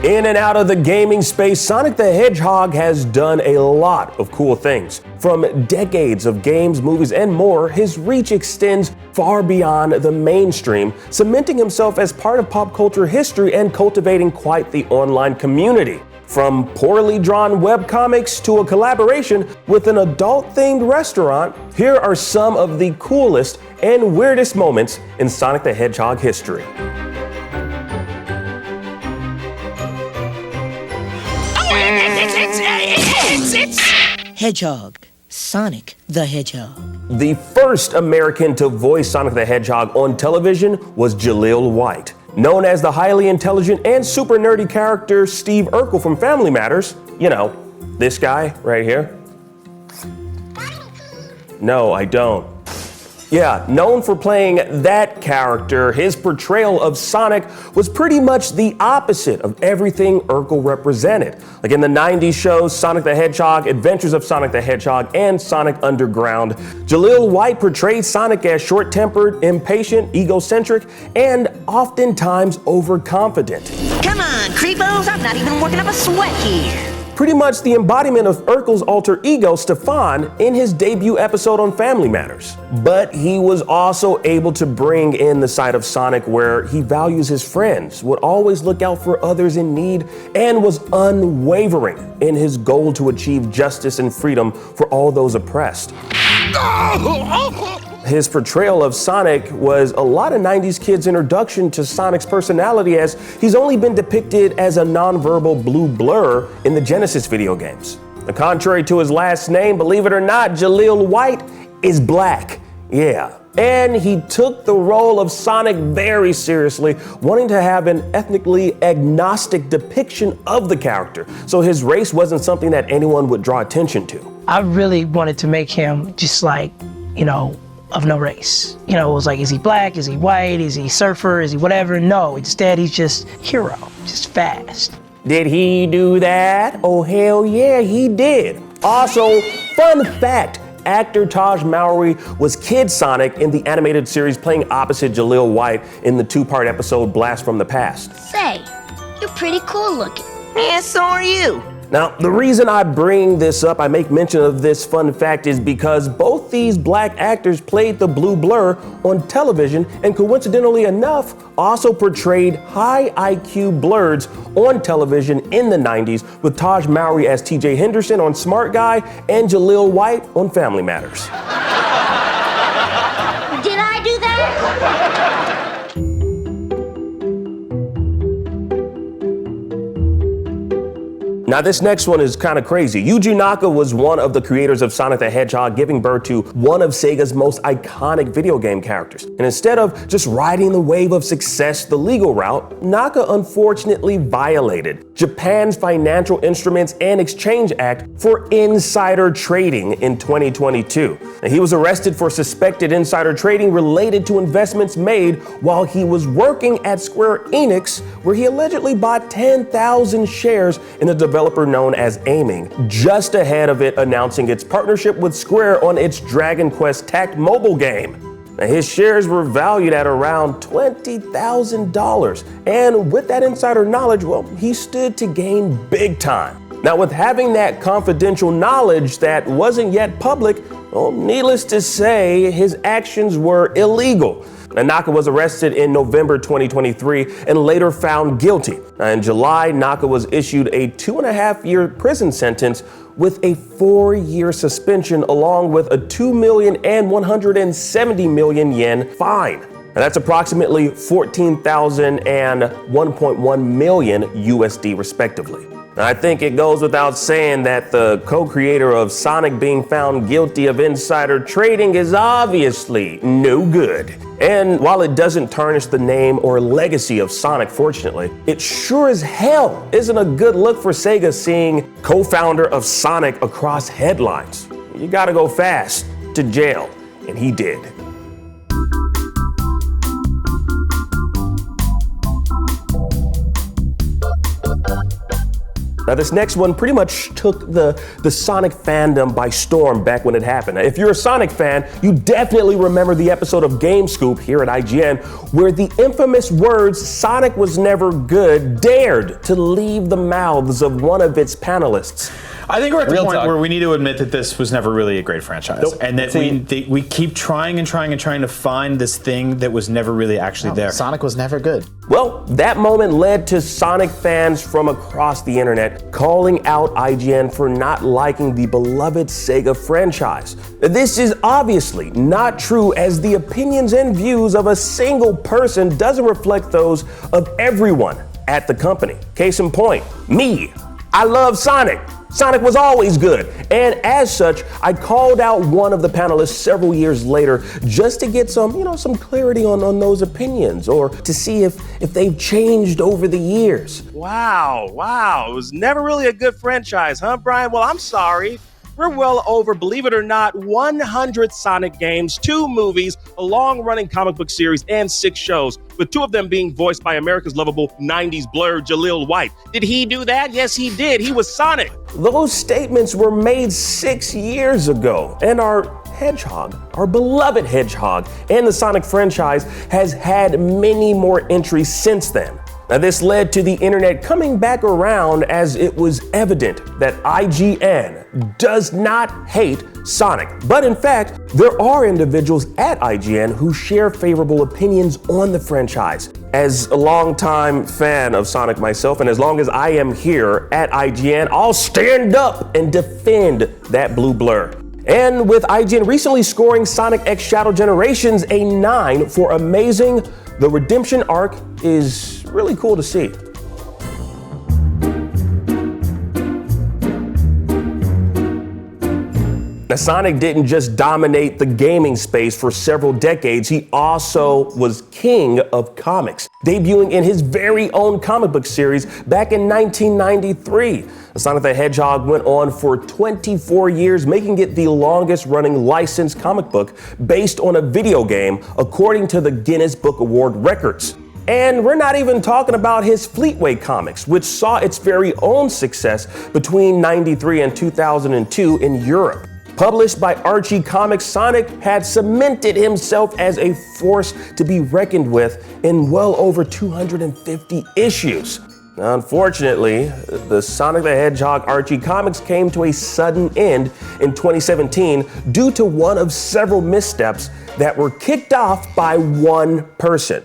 In and out of the gaming space, Sonic the Hedgehog has done a lot of cool things. From decades of games, movies, and more, his reach extends far beyond the mainstream, cementing himself as part of pop culture history and cultivating quite the online community. From poorly drawn webcomics to a collaboration with an adult-themed restaurant, here are some of the coolest and weirdest moments in Sonic the Hedgehog history. Hedgehog. Sonic the Hedgehog. The first American to voice Sonic the Hedgehog on television was Jaleel White. Known as the highly intelligent and super nerdy character Steve Urkel from Family Matters, you know, this guy right here. No, I don't. Yeah, known for playing that character, his portrayal of Sonic was pretty much the opposite of everything Urkel represented. Like in the 90s shows Sonic the Hedgehog, Adventures of Sonic the Hedgehog, and Sonic Underground, Jaleel White portrayed Sonic as short-tempered, impatient, egocentric, and oftentimes overconfident. Come on, creepos, I'm not even working up a sweat here. Pretty much the embodiment of Urkel's alter ego, Stefan, in his debut episode on Family Matters. But he was also able to bring in the side of Sonic where he values his friends, would always look out for others in need, and was unwavering in his goal to achieve justice and freedom for all those oppressed. His portrayal of Sonic was a lot of 90s kids' introduction to Sonic's personality, as he's only been depicted as a nonverbal blue blur in the Genesis video games. And contrary to his last name, believe it or not, Jaleel White is black. Yeah. And he took the role of Sonic very seriously, wanting to have an ethnically agnostic depiction of the character, so his race wasn't something that anyone would draw attention to. I really wanted to make him just like, of no race. It was like, is he black? Is he white? Is he surfer? Is he whatever? No, instead he's just hero, just fast. Did he do that? Oh, hell yeah, he did. Also, fun fact, actor Taj Mowry was Kid Sonic in the animated series, playing opposite Jaleel White in the two-part episode Blast from the Past. Say, you're pretty cool looking. Yeah, so are you. Now, the reason I bring this up, I make mention of this fun fact, is because both these black actors played the blue blur on television and coincidentally enough, also portrayed high IQ blurs on television in the 90s, with Taj Mowry as TJ Henderson on Smart Guy and Jaleel White on Family Matters. Did I do that? Now this next one is kind of crazy. Yuji Naka was one of the creators of Sonic the Hedgehog, giving birth to one of Sega's most iconic video game characters. And instead of just riding the wave of success the legal route, Naka unfortunately violated Japan's Financial Instruments and Exchange Act for insider trading in 2022. Now, he was arrested for suspected insider trading related to investments made while he was working at Square Enix, where he allegedly bought 10,000 shares in the developer known as Aiming, just ahead of it announcing its partnership with Square on its Dragon Quest Tact mobile game. Now, his shares were valued at around $20,000, and with that insider knowledge, well, he stood to gain big time. Now, with having that confidential knowledge that wasn't yet public, well, needless to say, his actions were illegal. Naka was arrested in November 2023 and later found guilty. In July, Naka was issued a 2.5-year prison sentence with a 4-year suspension, along with a 2 million and 170 million yen fine. Now, that's approximately 14,000 and 1.1 million USD respectively. I think it goes without saying that the co-creator of Sonic being found guilty of insider trading is obviously no good. And while it doesn't tarnish the name or legacy of Sonic, fortunately, it sure as hell isn't a good look for Sega seeing co-founder of Sonic across headlines. You gotta go fast to jail, and he did. Now, this next one pretty much took the Sonic fandom by storm back when it happened. Now, if you're a Sonic fan, you definitely remember the episode of Game Scoop here at IGN where the infamous words "Sonic was never good" dared to leave the mouths of one of its panelists. I think we're at the point where we need to admit that this was never really a great franchise. Nope. And that we keep trying to find this thing that was never really actually there. Sonic was never good. Well, that moment led to Sonic fans from across the internet calling out IGN for not liking the beloved Sega franchise. This is obviously not true, as the opinions and views of a single person doesn't reflect those of everyone at the company. Case in point, me. I love Sonic. Sonic was always good, and as such, I called out one of the panelists several years later just to get some clarity on those opinions, or to see if they've changed over the years. Wow, it was never really a good franchise, huh, Brian? Well, I'm sorry. We're well over, believe it or not, 100 Sonic games, 2 movies, a long-running comic book series, and 6 shows, with 2 of them being voiced by America's lovable 90s blur Jaleel White. Did he do that? Yes, he did. He was Sonic. Those statements were made 6 years ago, and our Hedgehog, our beloved Hedgehog, and the Sonic franchise has had many more entries since then. Now, this led to the internet coming back around, as it was evident that IGN does not hate Sonic. But in fact, there are individuals at IGN who share favorable opinions on the franchise. As a longtime fan of Sonic myself, and as long as I am here at IGN, I'll stand up and defend that blue blur. And with IGN recently scoring Sonic X Shadow Generations a 9 for amazing, the redemption arc is really cool to see. Now, Sonic didn't just dominate the gaming space for several decades, he also was king of comics, debuting in his very own comic book series back in 1993. Sonic the Hedgehog went on for 24 years, making it the longest running licensed comic book based on a video game, according to the Guinness Book Award records. And we're not even talking about his Fleetway comics, which saw its very own success between 93 and 2002 in Europe. Published by Archie Comics, Sonic had cemented himself as a force to be reckoned with in well over 250 issues. Now, unfortunately, the Sonic the Hedgehog Archie Comics came to a sudden end in 2017 due to one of several missteps that were kicked off by one person.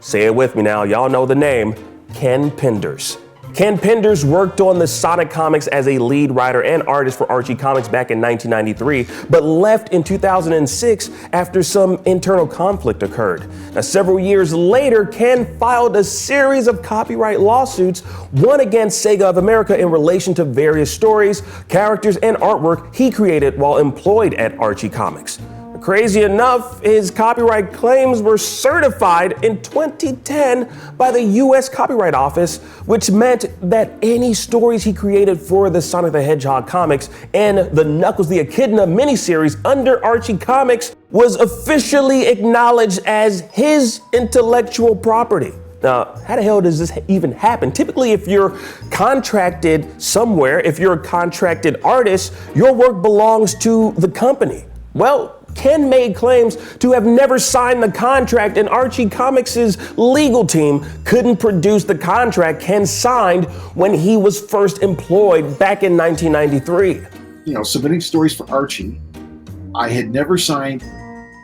Say it with me now, y'all know the name, Ken Penders. Ken Penders worked on the Sonic comics as a lead writer and artist for Archie Comics back in 1993, but left in 2006 after some internal conflict occurred. Now, several years later, Ken filed a series of copyright lawsuits, one against Sega of America in relation to various stories, characters, and artwork he created while employed at Archie Comics. Crazy enough, his copyright claims were certified in 2010 by the U.S. Copyright Office, which meant that any stories he created for the Sonic the Hedgehog comics and the Knuckles the Echidna miniseries under Archie Comics was officially acknowledged as his intellectual property. Now, how the hell does this even happen? Typically, if you're contracted somewhere, if you're a contracted artist, your work belongs to the company. Well, Ken made claims to have never signed the contract, and Archie Comics' legal team couldn't produce the contract Ken signed when he was first employed back in 1993. Submitting stories for Archie, I had never signed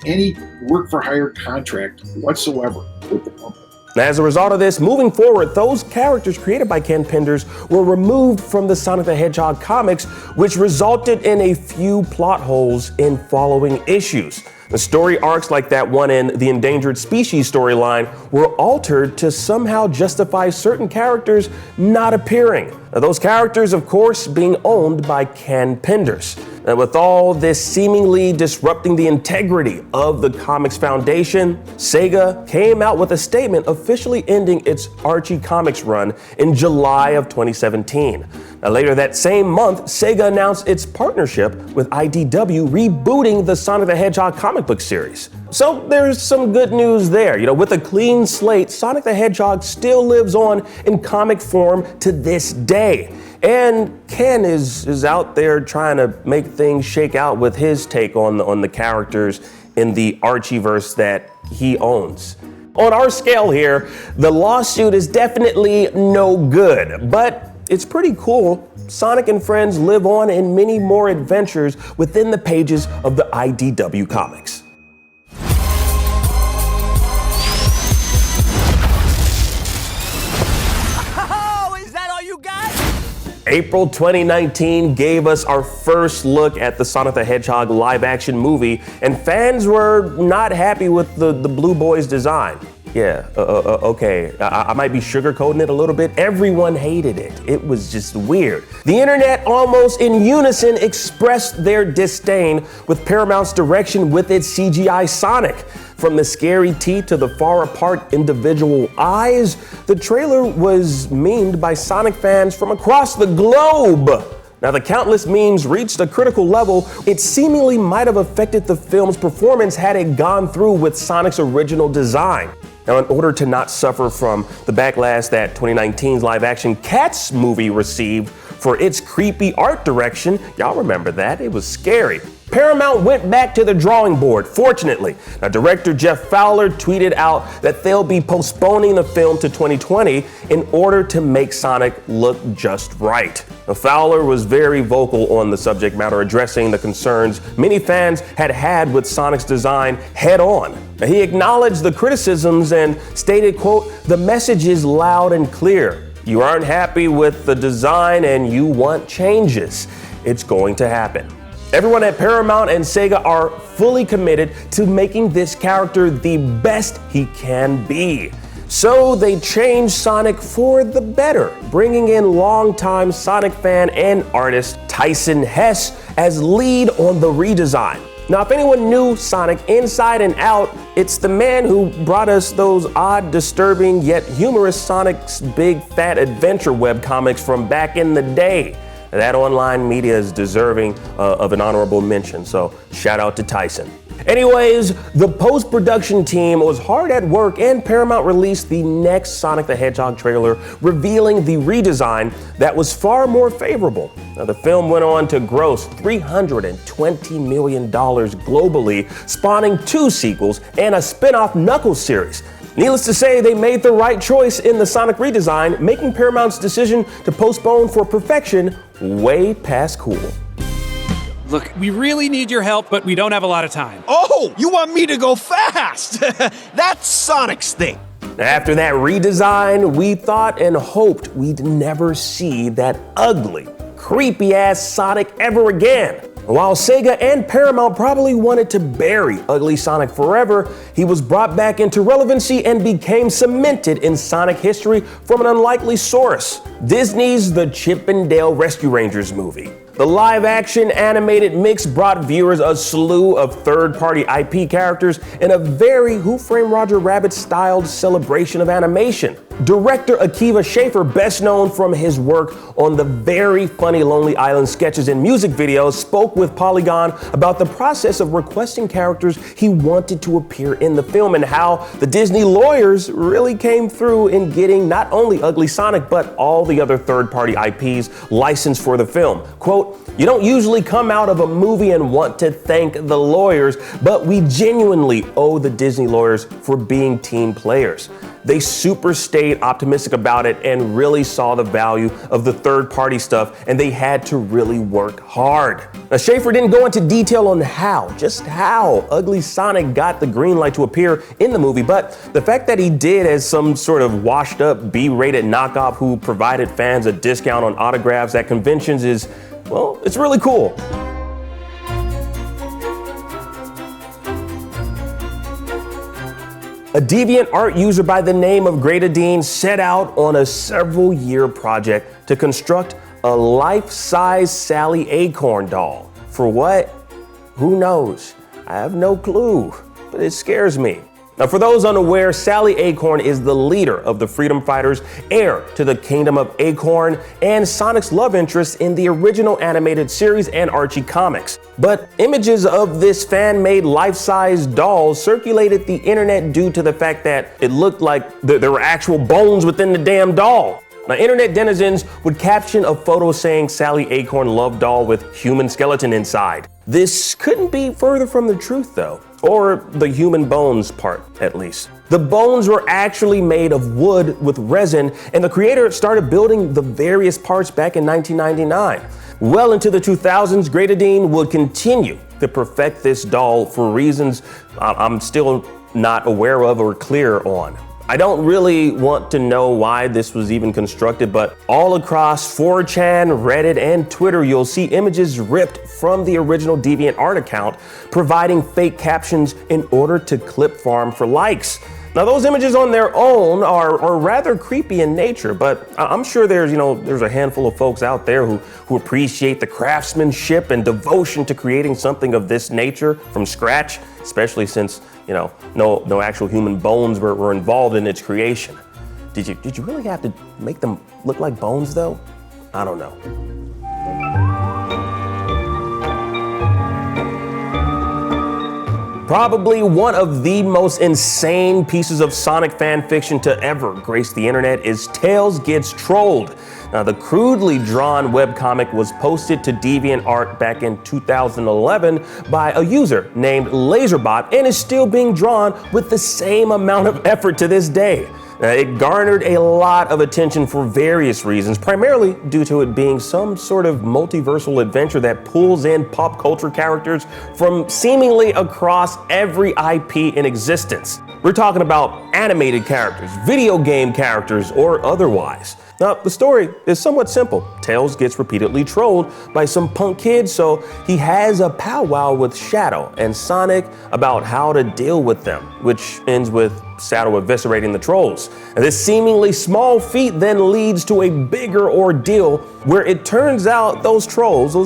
any work for hire contract whatsoever with the company. As a result of this, moving forward, those characters created by Ken Penders were removed from the Sonic the Hedgehog comics, which resulted in a few plot holes in following issues. The story arcs like that one in the Endangered Species storyline were altered to somehow justify certain characters not appearing. Now, those characters, of course, being owned by Ken Penders. Now, with all this seemingly disrupting the integrity of the Comics Foundation, Sega came out with a statement officially ending its Archie Comics run in July of 2017. Now, later that same month, Sega announced its partnership with IDW, rebooting the Sonic the Hedgehog comic book series. So there's some good news there. With a clean slate, Sonic the Hedgehog still lives on in comic form to this day. And Ken is out there trying to make things shake out with his take on the characters in the Archieverse that he owns. On our scale here, the lawsuit is definitely no good, but it's pretty cool. Sonic and friends live on in many more adventures within the pages of the IDW comics. April 2019 gave us our first look at the Sonic the Hedgehog live-action movie, and fans were not happy with the Blue Boy's design. Yeah, okay, I might be sugarcoating it a little bit. Everyone hated it. It was just weird. The internet almost in unison expressed their disdain with Paramount's direction with its CGI Sonic. From the scary teeth to the far apart individual eyes, the trailer was memed by Sonic fans from across the globe. Now, the countless memes reached a critical level. It seemingly might have affected the film's performance had it gone through with Sonic's original design. Now, in order to not suffer from the backlash that 2019's live-action Cats movie received for its creepy art direction, y'all remember that, it was scary. Paramount went back to the drawing board, fortunately. Now, director Jeff Fowler tweeted out that they'll be postponing the film to 2020 in order to make Sonic look just right. Now, Fowler was very vocal on the subject matter, addressing the concerns many fans had with Sonic's design head on. Now, he acknowledged the criticisms and stated, quote, "The message is loud and clear. You aren't happy with the design and you want changes. It's going to happen." Everyone at Paramount and Sega are fully committed to making this character the best he can be. So they changed Sonic for the better, bringing in longtime Sonic fan and artist Tyson Hesse as lead on the redesign. Now, if anyone knew Sonic inside and out, it's the man who brought us those odd, disturbing, yet humorous Sonic's Big Fat Adventure webcomics from back in the day. That online media is deserving of an honorable mention, so shout out to Tyson. Anyways, the post-production team was hard at work and Paramount released the next Sonic the Hedgehog trailer, revealing the redesign that was far more favorable. Now, the film went on to gross $320 million globally, spawning 2 sequels and a spin-off Knuckles series. Needless to say, they made the right choice in the Sonic redesign, making Paramount's decision to postpone for perfection way past cool. Look, we really need your help, but we don't have a lot of time. Oh, you want me to go fast? That's Sonic's thing. After that redesign, we thought and hoped we'd never see that ugly, creepy-ass Sonic ever again. While Sega and Paramount probably wanted to bury Ugly Sonic forever, he was brought back into relevancy and became cemented in Sonic history from an unlikely source: Disney's The Chip and Dale Rescue Rangers movie. The live-action animated mix brought viewers a slew of third-party IP characters in a very Who Framed Roger Rabbit-styled celebration of animation. Director Akiva Schaffer, best known from his work on the very funny Lonely Island sketches and music videos, spoke with Polygon about the process of requesting characters he wanted to appear in the film and how the Disney lawyers really came through in getting not only Ugly Sonic, but all the other third-party IPs licensed for the film. Quote, "You don't usually come out of a movie and want to thank the lawyers, but we genuinely owe the Disney lawyers for being team players. They super stayed optimistic about it and really saw the value of the third-party stuff, and they had to really work hard." Now, Schaffer didn't go into detail on just how Ugly Sonic got the green light to appear in the movie, but the fact that he did as some sort of washed-up B-rated knockoff who provided fans a discount on autographs at conventions is, well, it's really cool. A deviant art user by the name of Gradadine set out on a several-year project to construct a life-size Sally Acorn doll. For what? Who knows? I have no clue, but it scares me. Now, for those unaware, Sally Acorn is the leader of the Freedom Fighters, heir to the Kingdom of Acorn, and Sonic's love interest in the original animated series and Archie comics. But images of this fan-made life-size doll circulated the internet due to the fact that it looked like there were actual bones within the damn doll. Now, internet denizens would caption a photo saying Sally Acorn love doll with human skeleton inside. This couldn't be further from the truth though, or the human bones part at least. The bones were actually made of wood with resin, and the creator started building the various parts back in 1999. Well into the 2000s, Gradadine would continue to perfect this doll for reasons I'm still not aware of or clear on. I don't really want to know why this was even constructed, but all across 4chan, Reddit, and Twitter, you'll see images ripped from the original DeviantArt account, providing fake captions in order to clip farm for likes. Now, those images on their own are rather creepy in nature, but I'm sure there's a handful of folks out there who appreciate the craftsmanship and devotion to creating something of this nature from scratch, especially since, no actual human bones were involved in its creation. Did you really have to make them look like bones though? I don't know. Probably one of the most insane pieces of Sonic fan fiction to ever grace the internet is Tails Gets Trolled. Now, the crudely drawn webcomic was posted to DeviantArt back in 2011 by a user named Laserbot and is still being drawn with the same amount of effort to this day. It garnered a lot of attention for various reasons, primarily due to it being some sort of multiversal adventure that pulls in pop culture characters from seemingly across every IP in existence. We're talking about animated characters, video game characters, or otherwise. Now, the story is somewhat simple. Tails gets repeatedly trolled by some punk kids, so he has a powwow with Shadow and Sonic about how to deal with them, which ends with Shadow eviscerating the trolls. And this seemingly small feat then leads to a bigger ordeal where it turns out those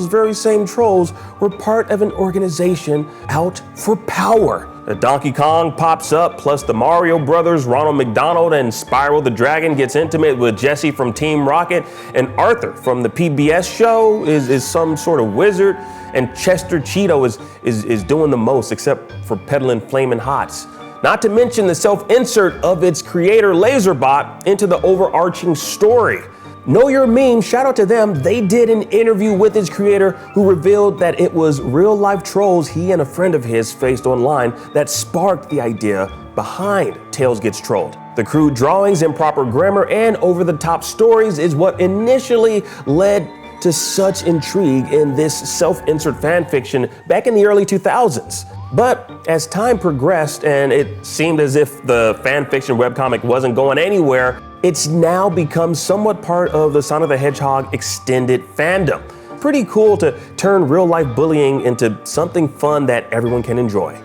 very same trolls, were part of an organization out for power. Donkey Kong pops up, plus the Mario Brothers, Ronald McDonald, and Spyro the Dragon gets intimate with Jesse from Team Rocket, and Arthur from the PBS show is some sort of wizard, and Chester Cheeto is doing the most except for peddling flaming hots. Not to mention the self-insert of its creator Laserbot into the overarching story. Know Your Meme, shout out to them. They did an interview with its creator who revealed that it was real-life trolls he and a friend of his faced online that sparked the idea behind Tails Gets Trolled. The crude drawings, improper grammar, and over-the-top stories is what initially led to such intrigue in this self-insert fanfiction back in the early 2000s. But as time progressed and it seemed as if the fanfiction webcomic wasn't going anywhere, it's now become somewhat part of the Sonic the Hedgehog extended fandom. Pretty cool to turn real-life bullying into something fun that everyone can enjoy.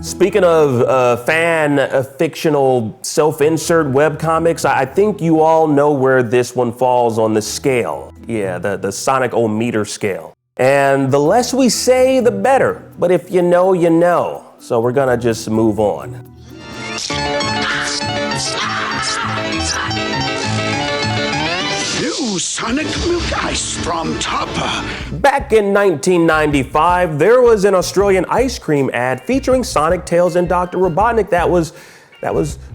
Speaking of fictional self-insert webcomics, I think you all know where this one falls on the scale. Yeah, the Sonic-O-meter scale. And the less we say, the better. But if you know, you know. So we're gonna just move on. New Sonic Milk Ice from Topper. Back in 1995, there was an Australian ice cream ad featuring Sonic, Tails, and Dr. Robotnik that was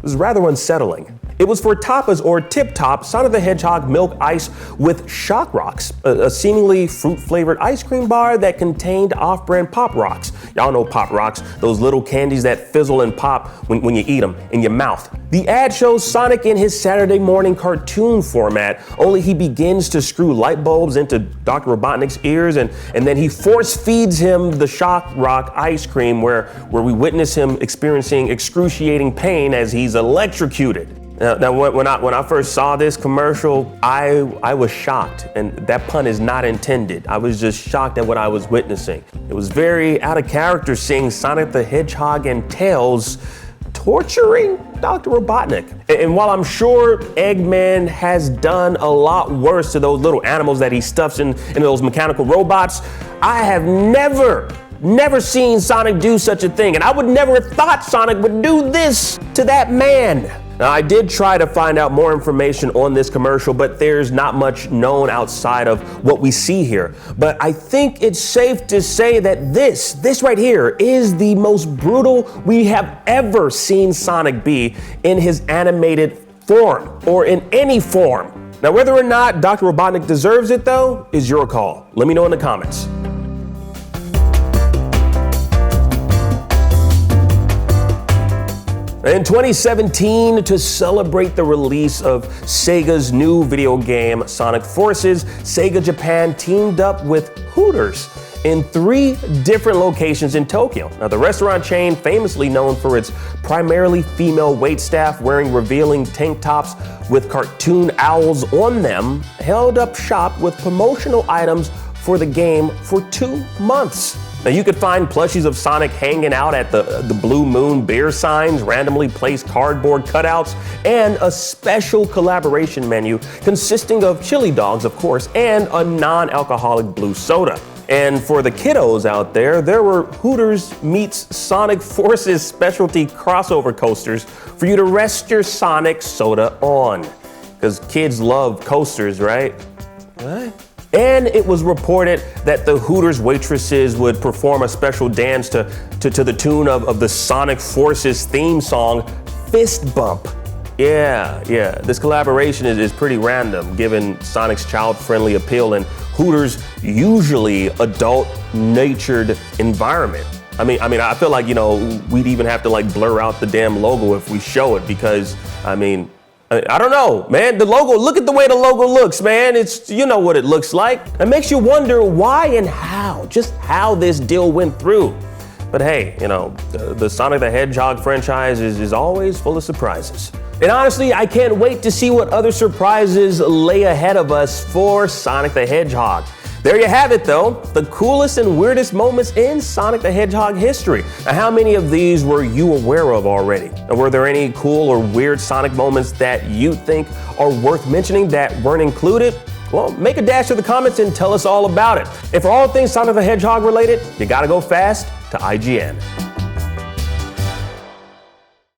rather unsettling. It was for Tapas or Tip Top Sonic the Hedgehog Milk Ice with Shock Rocks, a seemingly fruit-flavored ice cream bar that contained off-brand Pop Rocks. Y'all know Pop Rocks, those little candies that fizzle and pop when you eat them in your mouth. The ad shows Sonic in his Saturday morning cartoon format, only he begins to screw light bulbs into Dr. Robotnik's ears, and then he force feeds him the Shock Rock ice cream where we witness him experiencing excruciating pain as he's electrocuted. Now when I first saw this commercial, I was shocked, and that pun is not intended. I was just shocked at what I was witnessing. It was very out of character seeing Sonic the Hedgehog and Tails torturing Dr. Robotnik. And while I'm sure Eggman has done a lot worse to those little animals that he stuffs into those mechanical robots, I have never seen Sonic do such a thing, and I would never have thought Sonic would do this to that man. Now, I did try to find out more information on this commercial, but there's not much known outside of what we see here. But I think it's safe to say that this right here is the most brutal we have ever seen Sonic be in his animated form, or in any form. Now, whether or not Dr. Robotnik deserves it, though, is your call. Let me know in the comments. In 2017, to celebrate the release of Sega's new video game, Sonic Forces, Sega Japan teamed up with Hooters in 3 different locations in Tokyo. Now, the restaurant chain, famously known for its primarily female waitstaff wearing revealing tank tops with cartoon owls on them, held up shop with promotional items for the game for 2 months. Now, you could find plushies of Sonic hanging out at the Blue Moon beer signs, randomly placed cardboard cutouts, and a special collaboration menu consisting of chili dogs, of course, and a non-alcoholic blue soda. And for the kiddos out there, there were Hooters meets Sonic Forces specialty crossover coasters for you to rest your Sonic soda on. Because kids love coasters, right? What? And it was reported that the Hooters waitresses would perform a special dance to the tune of the Sonic Forces theme song, Fist Bump. Yeah, this collaboration is pretty random given Sonic's child-friendly appeal and Hooters' usually adult-natured environment. I mean, I feel like, we'd even have to blur out the damn logo if we show it because, I don't know, man. The logo, look at the way the logo looks, man. It's, what it looks like. It makes you wonder why and how this deal went through. But hey, the Sonic the Hedgehog franchise is always full of surprises. And honestly, I can't wait to see what other surprises lay ahead of us for Sonic the Hedgehog. There you have it, though, the coolest and weirdest moments in Sonic the Hedgehog history. Now, how many of these were you aware of already? And were there any cool or weird Sonic moments that you think are worth mentioning that weren't included? Well, make a dash to the comments and tell us all about it. And for all things Sonic the Hedgehog related, you gotta go fast to IGN.